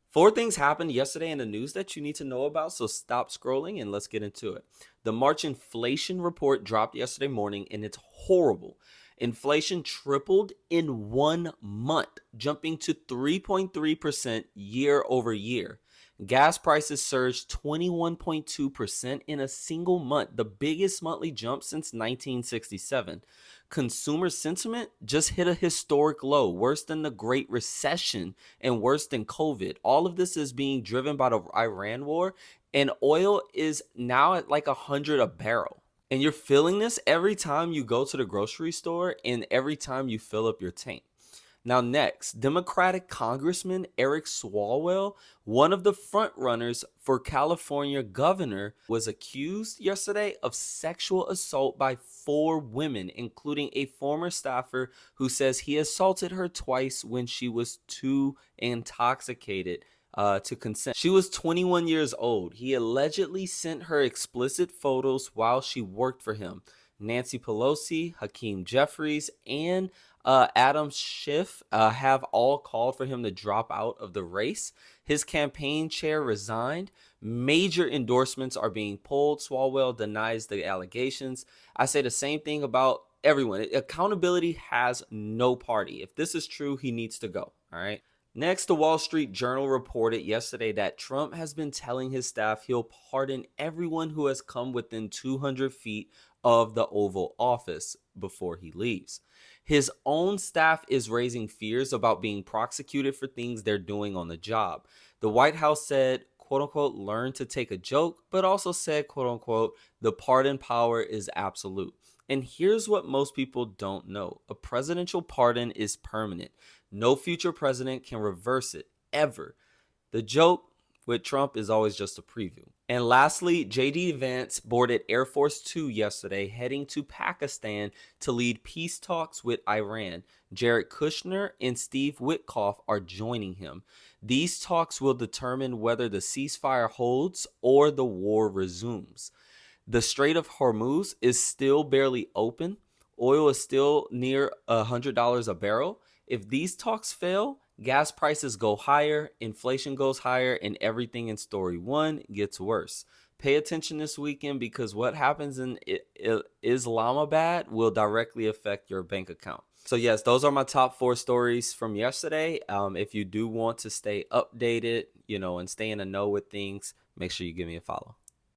Four things happened yesterday in the news that you need to know about, so stop scrolling and let's get into it. The March inflation report dropped yesterday morning and it's horrible. Inflation tripled in 1 month, jumping to 3.3% year over year. Gas prices surged 21.2% in a single month, the biggest monthly jump since 1967. Consumer sentiment just hit a historic low, worse than the Great Recession and worse than COVID. All of this is being driven by the Iran war, and oil is now at like 100 a barrel. And you're feeling this every time you go to the grocery store and every time you fill up your tank. Now, next, Democratic Congressman Eric Swalwell, one of the frontrunners for California governor, was accused yesterday of sexual assault by 4 women, including a former staffer who says he assaulted her twice when she was too intoxicated to consent. She was 21 years old. He allegedly sent her explicit photos while she worked for him. Nancy Pelosi, Hakeem Jeffries, and Adam Schiff have all called for him to drop out of the race. His campaign chair resigned. Major endorsements are being pulled. Swalwell denies the allegations. I say the same thing about everyone. Accountability has no party. If this is true, he needs to go. All right. Next, the Wall Street Journal reported yesterday that Trump has been telling his staff he'll pardon everyone who has come within 200 feet of the Oval Office before he leaves. His own staff is raising fears about being prosecuted for things they're doing on the job. The White House said, quote unquote, learn to take a joke, but also said, quote unquote, the pardon power is absolute. And here's what most people don't know. A presidential pardon is permanent. No future president can reverse it, ever. The joke with Trump is always just a preview. And lastly, J.D. Vance boarded Air Force Two yesterday, heading to Pakistan to lead peace talks with Iran. Jared Kushner and Steve Witkoff are joining him. These talks will determine whether the ceasefire holds or the war resumes. The Strait of Hormuz is still barely open. Oil is still near $100 a barrel. If these talks fail, gas prices go higher, inflation goes higher, and everything in story one gets worse. Pay attention this weekend because what happens in Islamabad will directly affect your bank account. So yes, those are my top 4 stories from yesterday. If you do want to stay updated, and stay in the know with things, make sure you give me a follow.